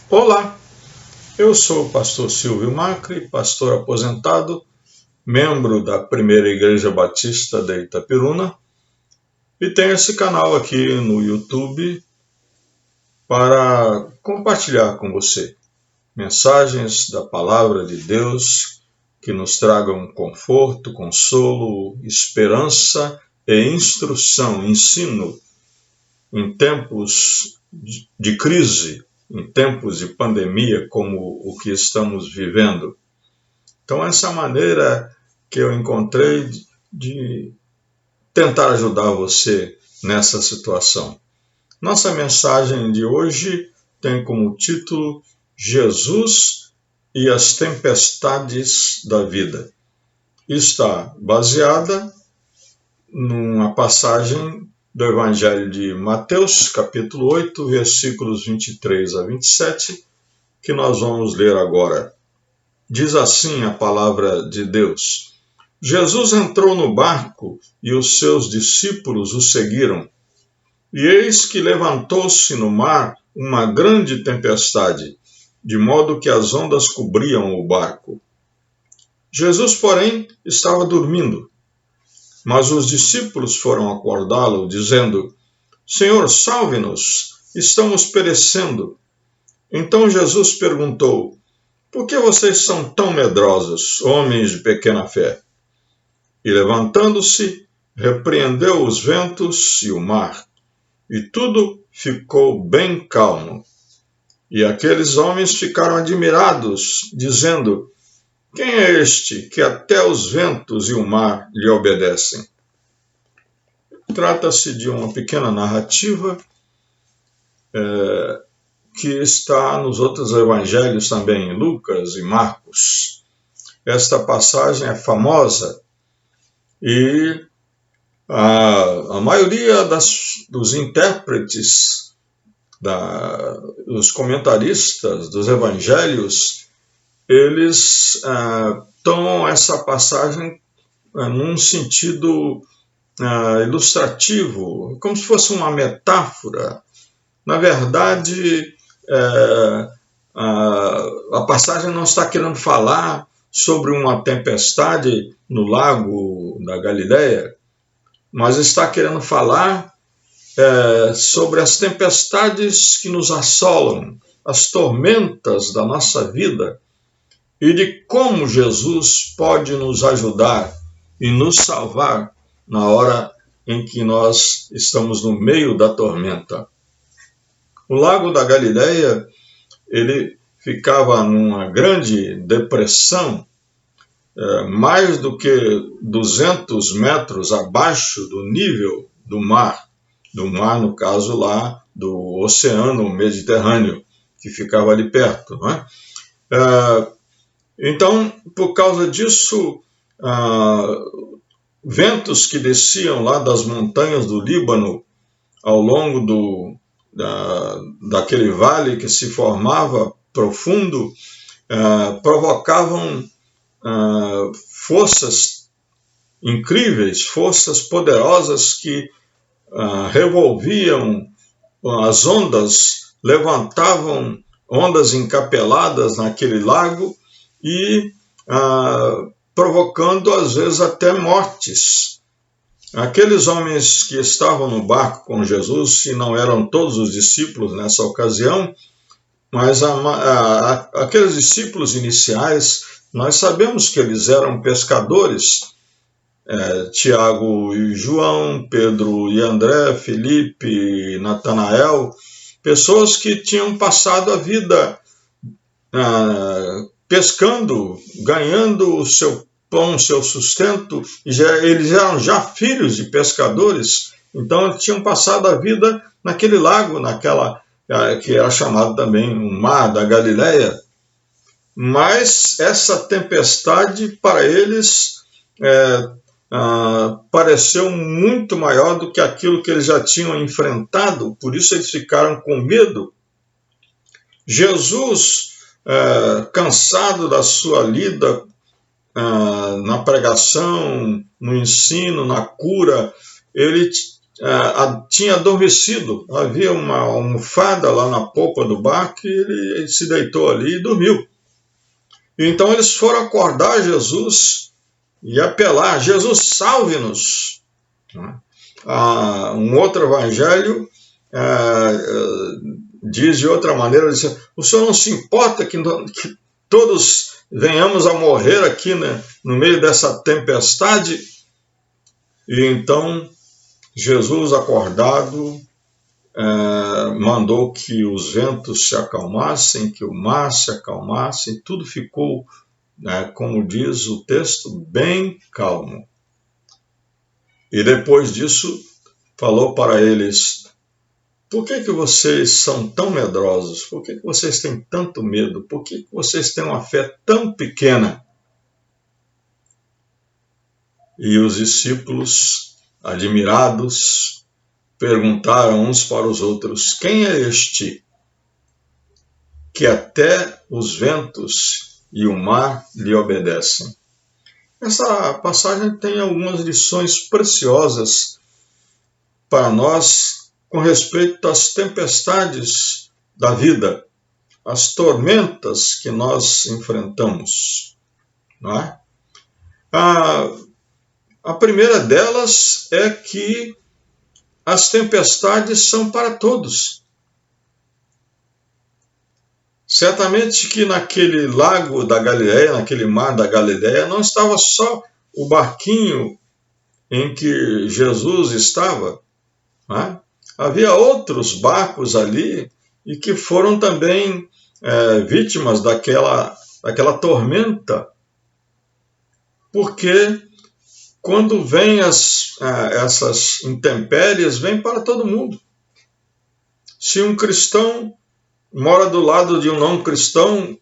Olá, eu sou o pastor Silvio Macri, pastor aposentado, membro da Primeira Igreja Batista de Itapiruna, e tenho esse canal aqui no YouTube para compartilhar com você mensagens da Palavra de Deus que nos tragam conforto, consolo, esperança e instrução, ensino em tempos de crise, em tempos de pandemia como o que estamos vivendo. Então, essa maneira que eu encontrei de tentar ajudar você nessa situação. Nossa mensagem de hoje tem como título Jesus e as tempestades da vida. Está baseada numa passagem do Evangelho de Mateus, capítulo 8, versículos 23 a 27, que nós vamos ler agora. Diz assim a palavra de Deus: Jesus entrou no barco e os seus discípulos o seguiram. E eis que levantou-se no mar uma grande tempestade, de modo que as ondas cobriam o barco. Jesus, porém, estava dormindo. Mas os discípulos foram acordá-lo, dizendo: Senhor, salve-nos, estamos perecendo. Então Jesus perguntou: Por que vocês são tão medrosos, homens de pequena fé? E levantando-se, repreendeu os ventos e o mar, e tudo ficou bem calmo. E aqueles homens ficaram admirados, dizendo: Quem é este que até os ventos e o mar lhe obedecem? Trata-se de uma pequena narrativa que está nos outros evangelhos também, em Lucas e Marcos. Esta passagem é famosa e a maioria dos intérpretes, dos comentaristas dos evangelhos, eles tomam essa passagem num sentido ilustrativo, como se fosse uma metáfora. Na verdade, a passagem não está querendo falar sobre uma tempestade no lago da Galileia, mas está querendo falar sobre as tempestades que nos assolam, as tormentas da nossa vida, e de como Jesus pode nos ajudar e nos salvar na hora em que nós estamos no meio da tormenta. O lago da Galileia, ele ficava numa grande depressão, mais do que 200 metros abaixo do nível do mar no caso lá do Oceano Mediterrâneo, que ficava ali perto, não é? Então, por causa disso, ventos que desciam lá das montanhas do Líbano ao longo daquele vale que se formava profundo, provocavam forças incríveis, forças poderosas que revolviam as ondas, levantavam ondas encapeladas naquele lago e provocando às vezes até mortes. Aqueles homens que estavam no barco com Jesus, e não eram todos os discípulos nessa ocasião, mas aqueles discípulos iniciais, nós sabemos que eles eram pescadores, Tiago e João, Pedro e André, Felipe, Natanael, pessoas que tinham passado a vida pescando, ganhando o seu pão, o seu sustento, eles eram já filhos de pescadores, então eles tinham passado a vida naquele lago, que era chamado também o Mar da Galileia. Mas essa tempestade para eles pareceu muito maior do que aquilo que eles já tinham enfrentado, por isso eles ficaram com medo. Jesus, cansado da sua lida na pregação, no ensino, na cura, ele tinha adormecido, havia uma almofada lá na popa do barco e ele se deitou ali e dormiu. Então eles foram acordar Jesus e apelar: Jesus, salve-nos. Um outro evangelho diz de outra maneira: diz, o Senhor não se importa que todos venhamos a morrer aqui, né, no meio dessa tempestade? E então Jesus, acordado, mandou que os ventos se acalmassem, que o mar se acalmasse, e tudo ficou, como diz o texto, bem calmo. E depois disso, falou para eles: por que vocês são tão medrosos? Por que vocês têm tanto medo? Por que vocês têm uma fé tão pequena? E os discípulos, admirados, perguntaram uns para os outros: quem é este que até os ventos e o mar lhe obedecem? Essa passagem tem algumas lições preciosas para nós com respeito às tempestades da vida, às tormentas que nós enfrentamos. Não é? A primeira delas é que as tempestades são para todos. Certamente que naquele lago da Galileia, naquele mar da Galileia, não estava só o barquinho em que Jesus estava. Né? Havia outros barcos ali e que foram também vítimas daquela tormenta. Porque quando vêm essas intempéries, vêm para todo mundo. Se um cristão mora do lado de um não cristão,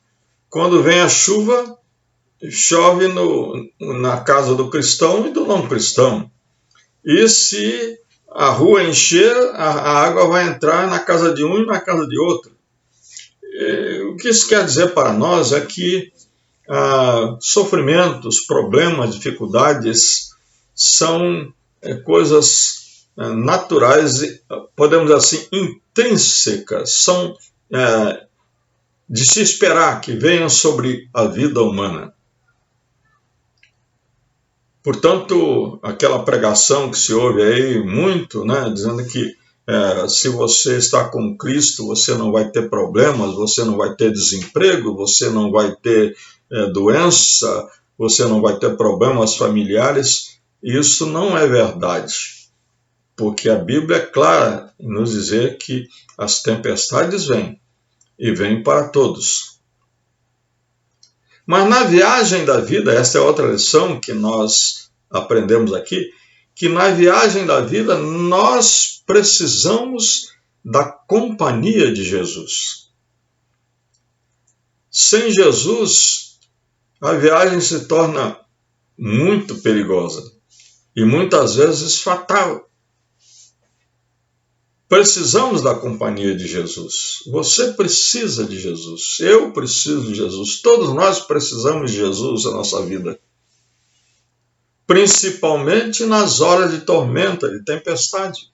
quando vem a chuva, chove na casa do cristão e do não cristão. E se a rua encher, a água vai entrar na casa de um e na casa de outro. O que isso quer dizer para nós é que sofrimentos, problemas, dificuldades são coisas naturais, podemos dizer assim, intrínsecas, são de se esperar que venham sobre a vida humana. Portanto, aquela pregação que se ouve aí muito, né, dizendo que se você está com Cristo, você não vai ter problemas, você não vai ter desemprego, você não vai ter doença, você não vai ter problemas familiares. Isso não é verdade, porque a Bíblia é clara em nos dizer que as tempestades vêm, e vêm para todos. Mas na viagem da vida, essa é outra lição que nós aprendemos aqui, que na viagem da vida nós precisamos da companhia de Jesus. Sem Jesus, a viagem se torna muito perigosa e muitas vezes fatal. Precisamos da companhia de Jesus. Você precisa de Jesus. Eu preciso de Jesus. Todos nós precisamos de Jesus na nossa vida. Principalmente nas horas de tormenta, de tempestade.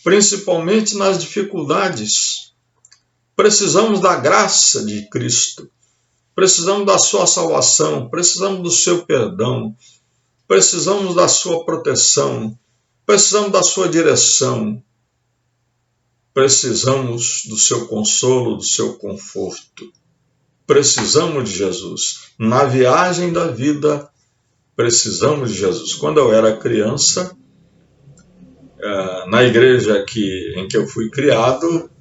Principalmente nas dificuldades. Precisamos da graça de Cristo. Precisamos da sua salvação. Precisamos do seu perdão. Precisamos da sua proteção. Precisamos da sua direção. Precisamos do seu consolo, do seu conforto. Precisamos de Jesus. Na viagem da vida, precisamos de Jesus. Quando eu era criança, na igreja em que eu fui criado,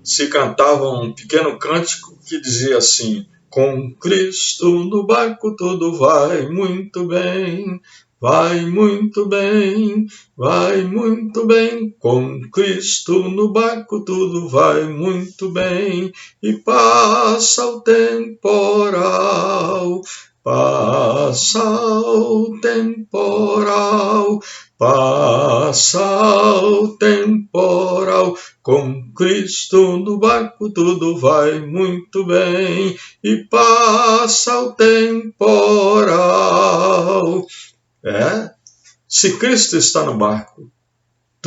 se cantava um pequeno cântico que dizia assim: com Cristo no barco tudo vai muito bem. Vai muito bem, vai muito bem, com Cristo no barco tudo vai muito bem, e passa o temporal, passa o temporal, passa o temporal, com Cristo no barco tudo vai muito bem, e passa o temporal. Se Cristo está no barco,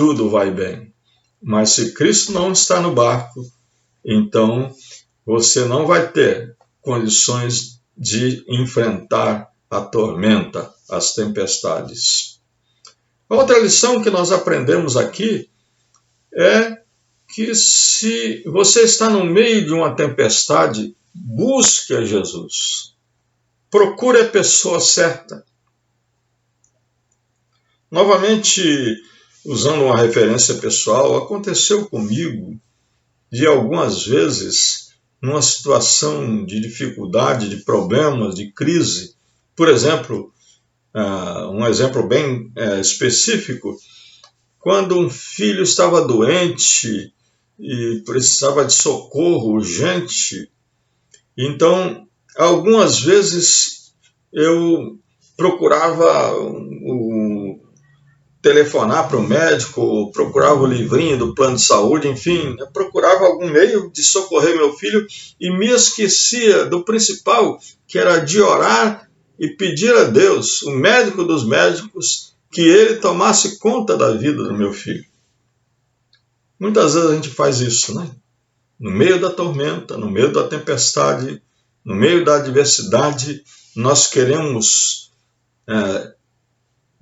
tudo vai bem. Mas se Cristo não está no barco, então você não vai ter condições de enfrentar a tormenta, as tempestades. Outra lição que nós aprendemos aqui é que se você está no meio de uma tempestade, busque a Jesus. Procure a pessoa certa. Novamente, usando uma referência pessoal, aconteceu comigo de algumas vezes, numa situação de dificuldade, de problemas, de crise. Por exemplo, um exemplo bem específico, quando um filho estava doente e precisava de socorro urgente, então, algumas vezes eu procurava telefonar para o médico, procurava o livrinho do plano de saúde, enfim, eu procurava algum meio de socorrer meu filho e me esquecia do principal, que era de orar e pedir a Deus, o médico dos médicos, que ele tomasse conta da vida do meu filho. Muitas vezes a gente faz isso, né? No meio da tormenta, no meio da tempestade, no meio da adversidade, nós queremos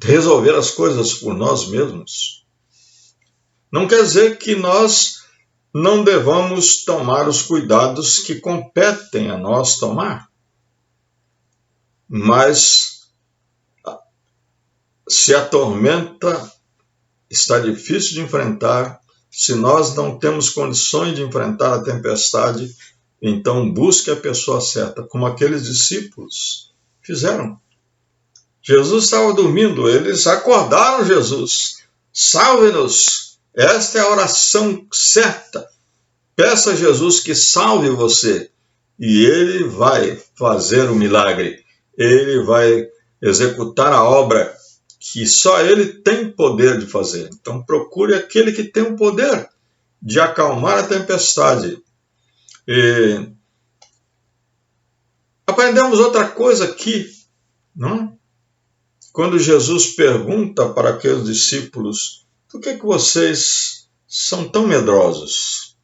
resolver as coisas por nós mesmos. Não quer dizer que nós não devamos tomar os cuidados que competem a nós tomar. Mas se a tormenta está difícil de enfrentar, se nós não temos condições de enfrentar a tempestade, então busque a pessoa certa, como aqueles discípulos fizeram. Jesus estava dormindo, eles acordaram Jesus. Salve-nos! Esta é a oração certa. Peça a Jesus que salve você e ele vai fazer o milagre. Ele vai executar a obra que só ele tem poder de fazer. Então procure aquele que tem o poder de acalmar a tempestade. E aprendemos outra coisa aqui, não? Quando Jesus pergunta para aqueles discípulos, por que vocês são tão medrosos?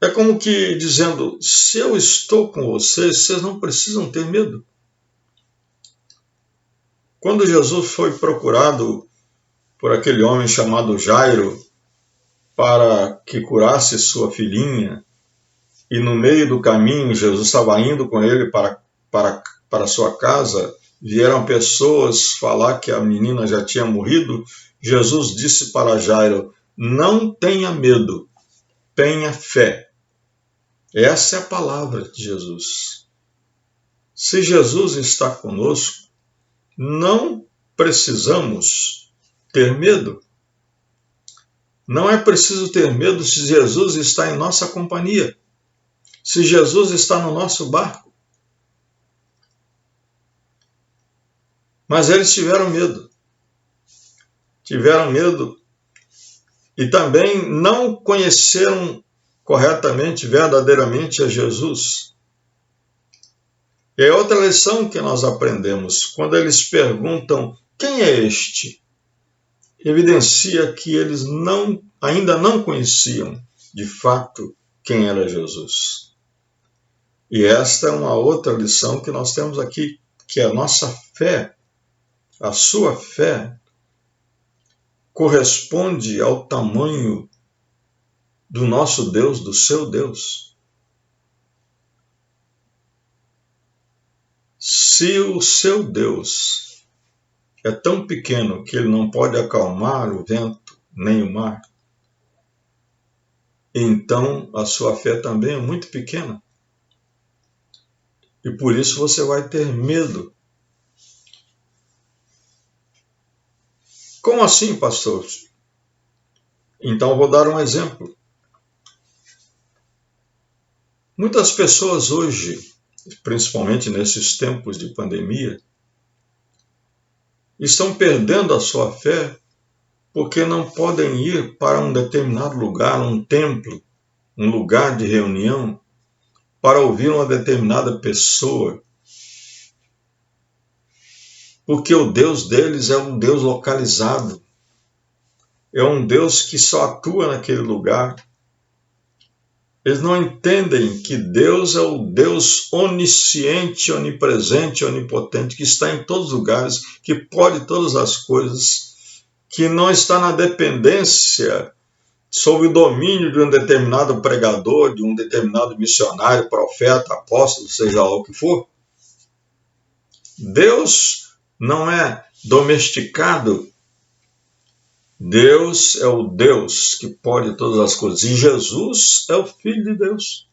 É como que dizendo, se eu estou com vocês, vocês não precisam ter medo. Quando Jesus foi procurado por aquele homem chamado Jairo para que curasse sua filhinha, e no meio do caminho Jesus estava indo com ele para sua casa, vieram pessoas falar que a menina já tinha morrido, Jesus disse para Jairo, não tenha medo, tenha fé. Essa é a palavra de Jesus. Se Jesus está conosco, não precisamos ter medo. Não é preciso ter medo se Jesus está em nossa companhia, se Jesus está no nosso barco. Mas eles tiveram medo. Tiveram medo e também não conheceram corretamente, verdadeiramente a Jesus. E é outra lição que nós aprendemos. Quando eles perguntam, quem é este? Evidencia que eles ainda não conheciam, de fato, quem era Jesus. E esta é uma outra lição que nós temos aqui, que a nossa fé, a sua fé, corresponde ao tamanho do nosso Deus, do seu Deus. Se o seu Deus é tão pequeno que ele não pode acalmar o vento nem o mar, então a sua fé também é muito pequena. E por isso você vai ter medo. Como assim, pastor? Então vou dar um exemplo. Muitas pessoas hoje, principalmente nesses tempos de pandemia, estão perdendo a sua fé porque não podem ir para um determinado lugar, um templo, um lugar de reunião, para ouvir uma determinada pessoa. porque o Deus deles é um Deus localizado, é um Deus que só atua naquele lugar. Eles não entendem que Deus é o Deus onisciente, onipresente, onipotente, que está em todos os lugares, que pode todas as coisas, que não está na dependência, sob o domínio de um determinado pregador, de um determinado missionário, profeta, apóstolo, seja lá o que for. Deus não é domesticado. Deus é o Deus que pode todas as coisas. E Jesus é o Filho de Deus.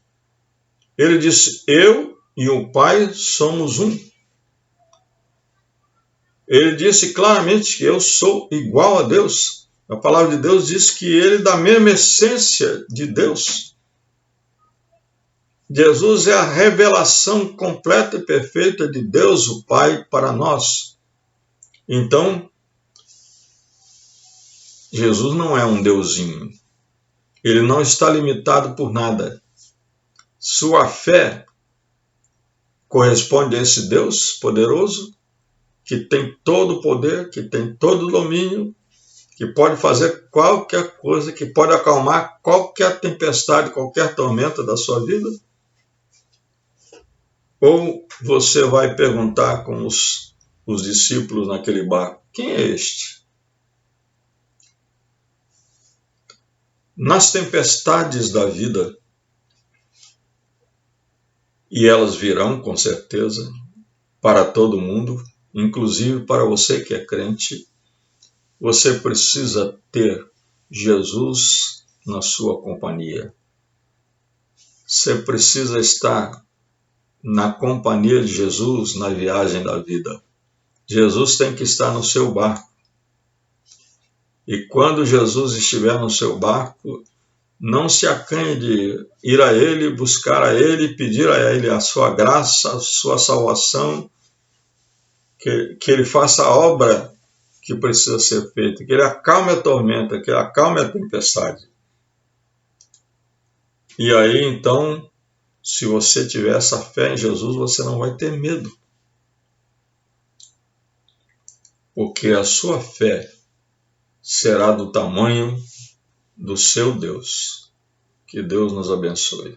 Ele disse, eu e o Pai somos um. Ele disse claramente que eu sou igual a Deus. A palavra de Deus diz que ele é da mesma essência de Deus. Jesus é a revelação completa e perfeita de Deus, o Pai, para nós. Então, Jesus não é um deusinho. Ele não está limitado por nada. Sua fé corresponde a esse Deus poderoso, que tem todo o poder, que tem todo o domínio, que pode fazer qualquer coisa, que pode acalmar qualquer tempestade, qualquer tormenta da sua vida? Ou você vai perguntar com os discípulos naquele barco, quem é este? Nas tempestades da vida, e elas virão com certeza para todo mundo, inclusive para você que é crente, você precisa ter Jesus na sua companhia. Você precisa estar na companhia de Jesus na viagem da vida. Jesus tem que estar no seu barco. E quando Jesus estiver no seu barco, não se acanhe de ir a Ele, buscar a Ele, pedir a Ele a sua graça, a sua salvação, que Ele faça a obra que precisa ser feita, que Ele acalme a tormenta, que Ele acalme a tempestade. E aí, então, se você tiver essa fé em Jesus, você não vai ter medo. Porque a sua fé será do tamanho do seu Deus. Que Deus nos abençoe.